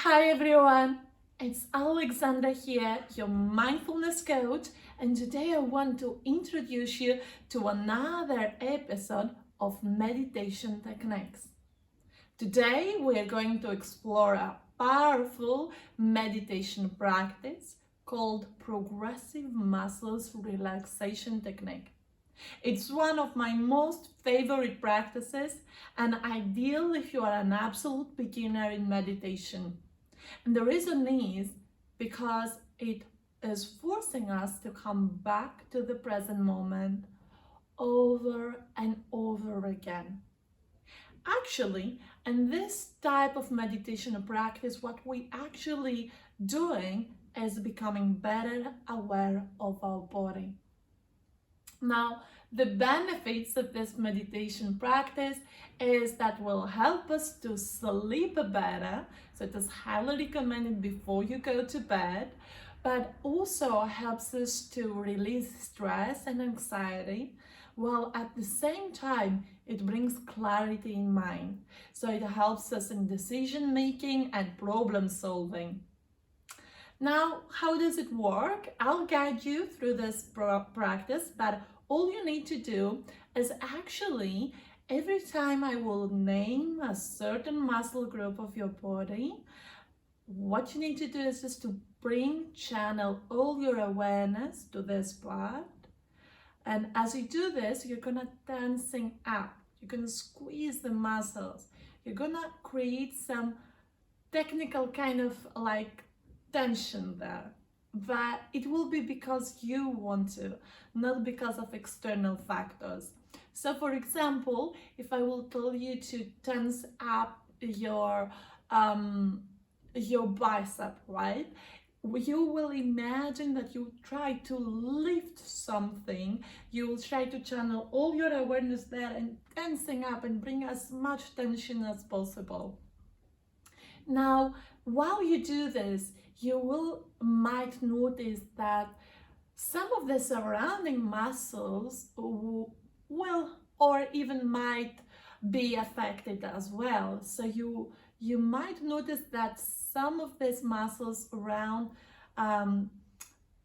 Hi everyone, it's Alexandra here, your mindfulness coach, and today I want to introduce you to another episode of meditation techniques. Today we are going to explore a powerful meditation practice called progressive muscles relaxation technique. It's one of my most favorite practices and ideal if you are an absolute beginner in meditation. And the reason is because it is forcing us to come back to the present moment over and over again. Actually, in this type of meditation practice, what we actually doing is becoming better aware of our body. Now, the benefits of this meditation practice is that will help us to sleep better. So it is highly recommended before you go to bed, but also helps us to release stress and anxiety, while at the same time it brings clarity in mind. So it helps us in decision making and problem solving. Now, how does it work? I'll guide you through this practice, but all you need to do is actually every time I will name a certain muscle group of your body, what you need to do is just to channel all your awareness to this part. And as you do this, you're gonna tensing up, you're gonna squeeze the muscles, you're gonna create some technical kind of like tension there, but it will be because you want to, not because of external factors. So for example, if I will tell you to tense up your bicep, right, you will imagine that you try to lift something, you will try to channel all your awareness there and tensing up and bring as much tension as possible. Now, while you do this, you might notice that some of the surrounding muscles will or even might be affected as well. So you might notice that some of these muscles around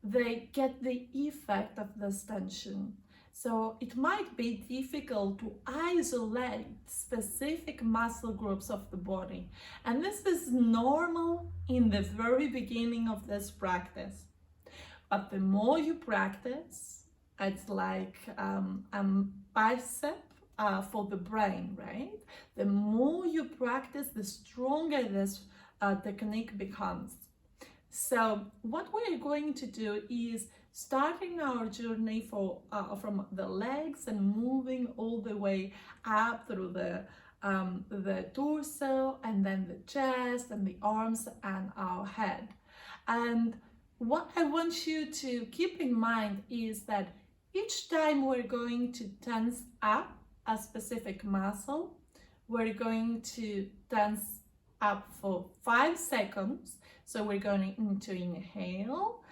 they get the effect of this tension. So it might be difficult to isolate specific muscle groups of the body. And this is normal in the very beginning of this practice. But the more you practice, it's like a bicep for the brain, right? The more you practice, the stronger this technique becomes. So what we are going to do is starting our journey from the legs and moving all the way up through the torso and then the chest and the arms and our head. And what I want you to keep in mind is that each time we're going to tense up a specific muscle, we're going to tense up for 5 seconds. So we're going to inhale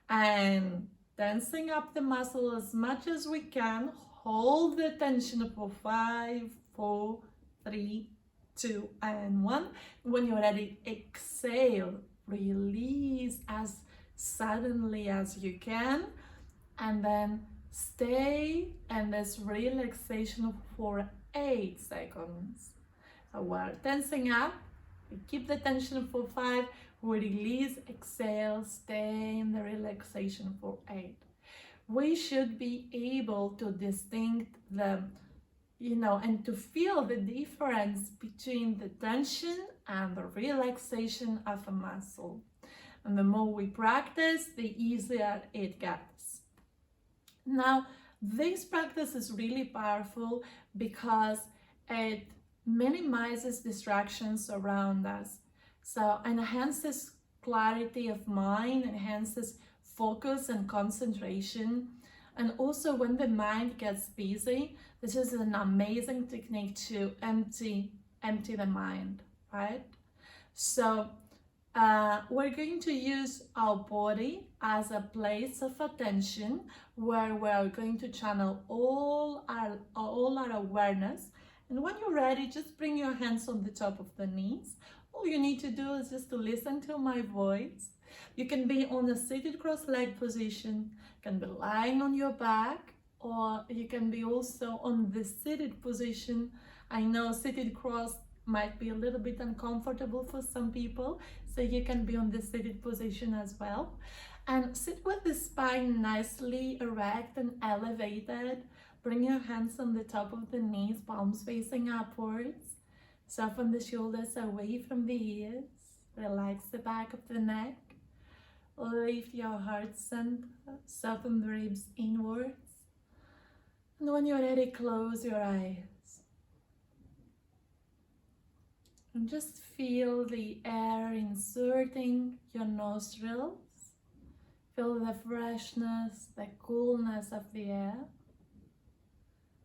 and tensing up the muscle as much as we can. Hold the tension for 5, 4, 3, 2, and 1. When you're ready, exhale, release as suddenly as you can, and then stay in this relaxation for 8 seconds. So we're tensing up, we keep the tension for 5, we release, exhale, stay in the relaxation for 8. We should be able to distinct them, and to feel the difference between the tension and the relaxation of a muscle. And the more we practice, the easier it gets. Now, this practice is really powerful because it minimizes distractions around us. So enhances clarity of mind, enhances focus and concentration. And also when the mind gets busy, this is an amazing technique to empty the mind, right? So we're going to use our body as a place of attention where we're going to channel all our awareness. And when you're ready, just bring your hands on the top of the knees All you need to do is just to listen to my voice. You can be on a seated cross-legged position, you can be lying on your back, or you can be also on the seated position. I know seated cross might be a little bit uncomfortable for some people, so you can be on the seated position as well. And sit with the spine nicely erect and elevated. Bring your hands on the top of the knees, palms facing upwards. Soften the shoulders away from the ears. Relax the back of the neck. Lift your heart center. Soften the ribs inwards. And when you're ready, close your eyes. And just feel the air inserting your nostrils. Feel the freshness, the coolness of the air.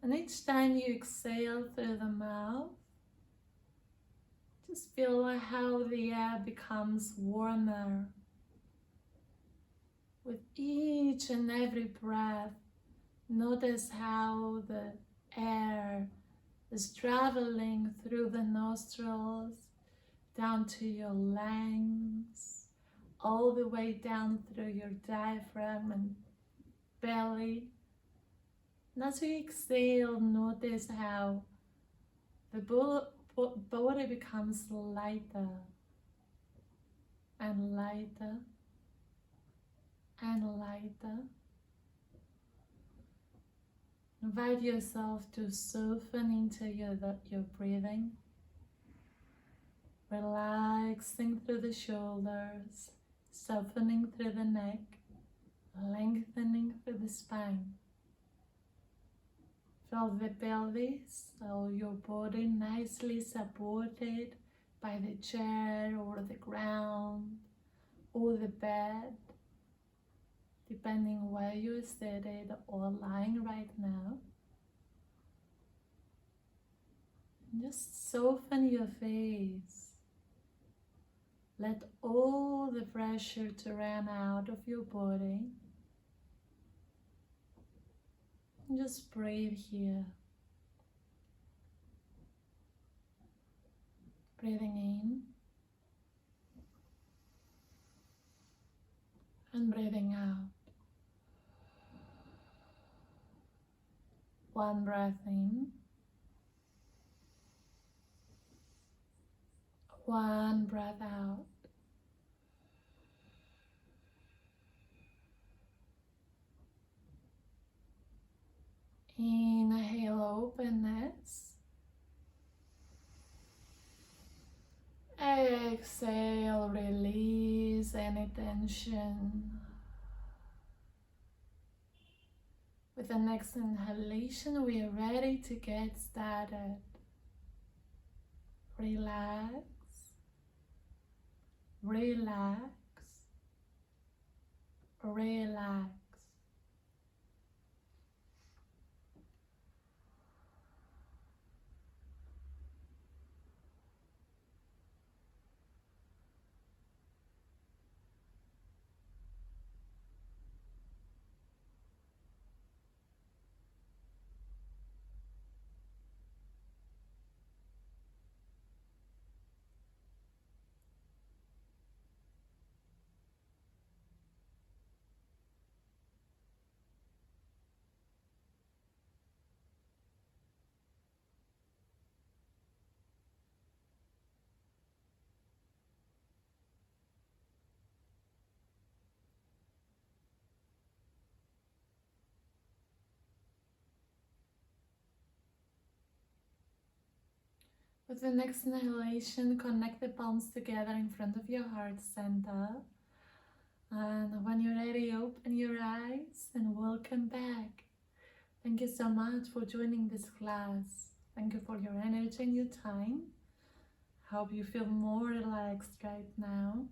And each time you exhale through the mouth, just feel how the air becomes warmer. With each and every breath, notice how the air is traveling through the nostrils, down to your lungs, all the way down through your diaphragm and belly. And as you exhale, notice how the body becomes lighter and lighter and lighter. Invite yourself to soften into your breathing, relaxing through the shoulders, softening through the neck, lengthening through the spine. Feel the pelvis, so your body nicely supported by the chair or the ground or the bed, depending where you're seated or lying right now. And just soften your face. Let all the pressure to run out of your body. And just breathe here. Breathing in and breathing out. One breath in, one breath out. Inhale, openness. Exhale, release any tension. With the next inhalation, we are ready to get started. Relax, relax, relax. With the next inhalation, connect the palms together in front of your heart center. And when you're ready, open your eyes and welcome back. Thank you so much for joining this class. Thank you for your energy and your time. Hope you feel more relaxed right now.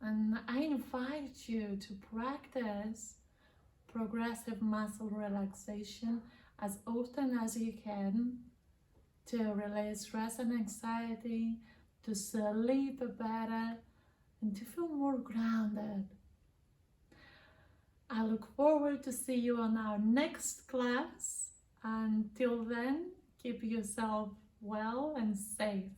And I invite you to practice progressive muscle relaxation as often as you can, to release stress and anxiety, to sleep better, and to feel more grounded. I look forward to see you on our next class. Until then, keep yourself well and safe.